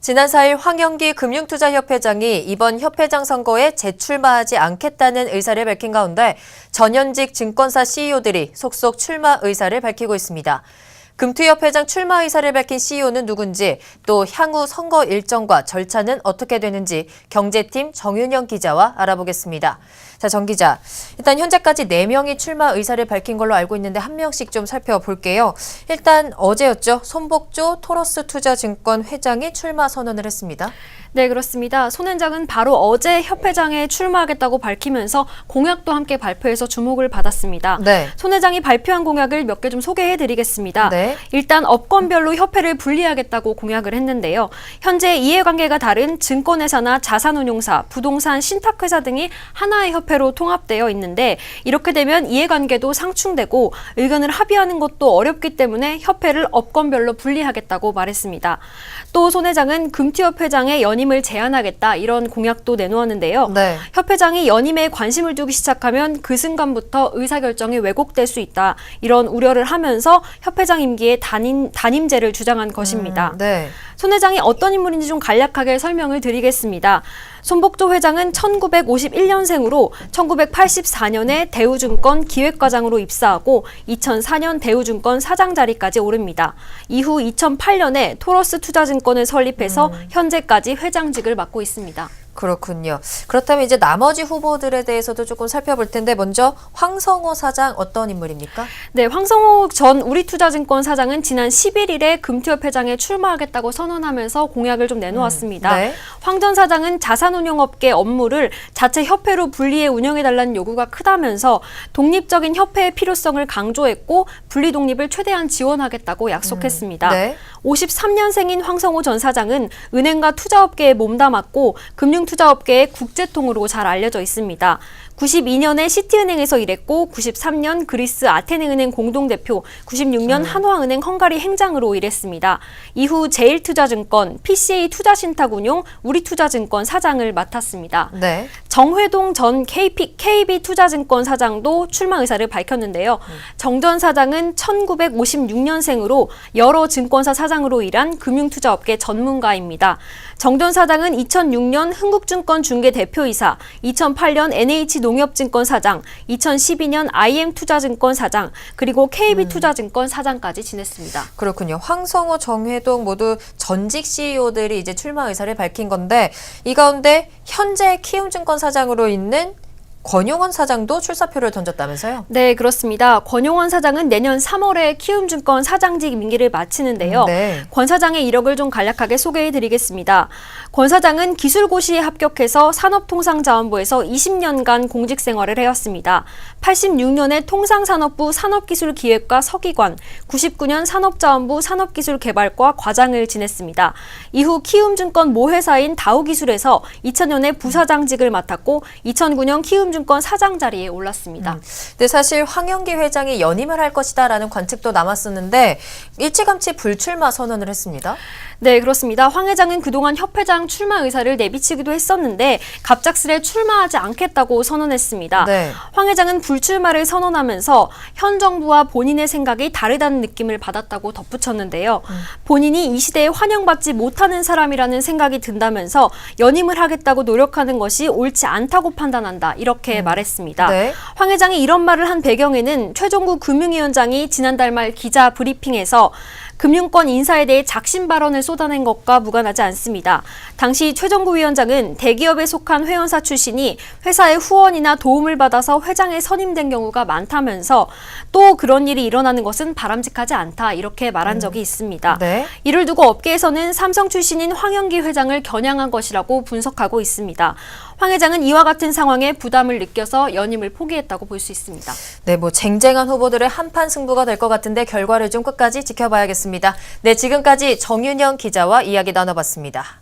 지난 4일 황영기 금융투자협회장이 이번 협회장 선거에 재출마하지 않겠다는 의사를 밝힌 가운데 전현직 증권사 CEO들이 속속 출마 의사를 밝히고 있습니다. 금투협회장 출마 의사를 밝힌 CEO는 누군지, 또 향후 선거 일정과 절차는 어떻게 되는지 경제팀 정윤영 기자와 알아보겠습니다. 자, 정 기자, 일단 현재까지 4명이 출마 의사를 밝힌 걸로 알고 있는데 한 명씩 좀 살펴볼게요. 일단 어제였죠. 손복조 토러스투자증권 회장이 출마 선언을 했습니다. 네, 그렇습니다. 손 회장은 바로 어제 협회장에 출마하겠다고 밝히면서 공약도 함께 발표해서 주목을 받았습니다. 네. 손 회장이 발표한 공약을 몇 개 좀 소개해드리겠습니다. 네. 일단 업권별로 협회를 분리하겠다고 공약을 했는데요. 현재 이해관계가 다른 증권회사나 자산운용사, 부동산 신탁회사 등이 하나의 협회로 통합되어 있는데 이렇게 되면 이해관계도 상충되고 의견을 합의하는 것도 어렵기 때문에 협회를 업권별로 분리하겠다고 말했습니다. 또 손 회장은 금투협회장의 연임을 제한하겠다 이런 공약도 내놓았는데요. 네. 협회장이 연임에 관심을 두기 시작하면 그 순간부터 의사결정이 왜곡될 수 있다 이런 우려를 하면서 협회장 임기에 단임제를 주장한 것입니다. 네. 손 회장이 어떤 인물인지 좀 간략하게 설명을 드리겠습니다. 손복조 회장은 1951년생으로 1984년에 대우증권 기획과장으로 입사하고 2004년 대우증권 사장 자리까지 오릅니다. 이후 2008년에 토러스투자증권을 설립해서 현재까지 회장직을 맡고 있습니다. 그렇군요. 그렇다면 이제 나머지 후보들에 대해서도 조금 살펴볼 텐데 먼저 황성호 사장 어떤 인물입니까? 네, 황성호 전 우리투자증권 사장은 지난 11일에 금투협회장에 출마하겠다고 선언하면서 공약을 좀 내놓았습니다. 네. 황 전 사장은 자산운용업계 업무를 자체 협회로 분리해 운영해달라는 요구가 크다면서 독립적인 협회의 필요성을 강조했고 분리 독립을 최대한 지원하겠다고 약속했습니다. 네. 53년생인 황성호 전 사장은 은행과 투자업계에 몸담았고 금융투자업계의 국제통으로 잘 알려져 있습니다. 92년에 시티은행에서 일했고 93년 그리스 아테네은행 공동대표, 96년 한화은행 헝가리 행장으로 일했습니다. 이후 제일투자증권, PCA 투자신탁운용, 우리투자증권 사장을 맡았습니다. 네. 정회동 전 KB투자증권 사장도 출마 의사를 밝혔는데요. 정 전 사장은 1956년생으로 여러 증권사 사장으로 일한 금융투자업계 전문가입니다. 정 전 사장은 2006년 흥국증권 중개 대표이사, 2008년 NH농협증권 사장, 2012년 IM투자증권 사장, 그리고 KB투자증권 사장까지 지냈습니다. 그렇군요. 황성호, 정회동 모두 전직 CEO들이 이제 출마 의사를 밝힌 건데 이 가운데 현재 키움증권 사장으로 있는 권용원 사장도 출사표를 던졌다면서요? 네, 그렇습니다. 권용원 사장은 내년 3월에 키움증권 사장직 임기를 마치는데요. 네. 권 사장의 이력을 좀 간략하게 소개해드리겠습니다. 권 사장은 기술고시에 합격해서 산업통상자원부에서 20년간 공직 생활을 해왔습니다. 86년에 통상산업부 산업기술기획과 서기관, 99년 산업자원부 산업기술개발과 과장을 지냈습니다. 이후 키움증권 모회사인 다우기술에서 2000년에 부사장직을 맡았고 2009년 키움증권 사장 자리에 올랐습니다. 근데 사실 황영기 회장이 연임을 할 것이다라는 관측도 남았었는데 일찌감치 불출마 선언을 했습니다. 네, 그렇습니다. 황 회장은 그동안 협회장 출마 의사를 내비치기도 했었는데 갑작스레 출마하지 않겠다고 선언했습니다. 네. 황 회장은 불출마를 선언하면서 현 정부와 본인의 생각이 다르다는 느낌을 받았다고 덧붙였는데요. 본인이 이 시대에 환영받지 못하는 사람이라는 생각이 든다면서 연임을 하겠다고 노력하는 것이 옳지 않다고 판단한다. 이렇게 말했습니다. 네. 황 회장이 이런 말을 한 배경에는 최종구 금융위원장이 지난달 말 기자 브리핑에서 금융권 인사에 대해 작심 발언을 쏟아낸 것과 무관하지 않습니다. 당시 최종구 위원장은 대기업에 속한 회원사 출신이 회사의 후원이나 도움을 받아서 회장에 선임된 경우가 많다면서 또 그런 일이 일어나는 것은 바람직하지 않다 이렇게 말한 적이 있습니다. 네. 이를 두고 업계에서는 삼성 출신인 황영기 회장을 겨냥한 것이라고 분석하고 있습니다. 황 회장은 이와 같은 상황에 부담을 느껴서 연임을 포기했다고 볼 수 있습니다. 네, 뭐 쟁쟁한 후보들의 한판 승부가 될 것 같은데 결과를 좀 끝까지 지켜봐야겠습니다. 네, 지금까지 정윤영 기자와 이야기 나눠봤습니다.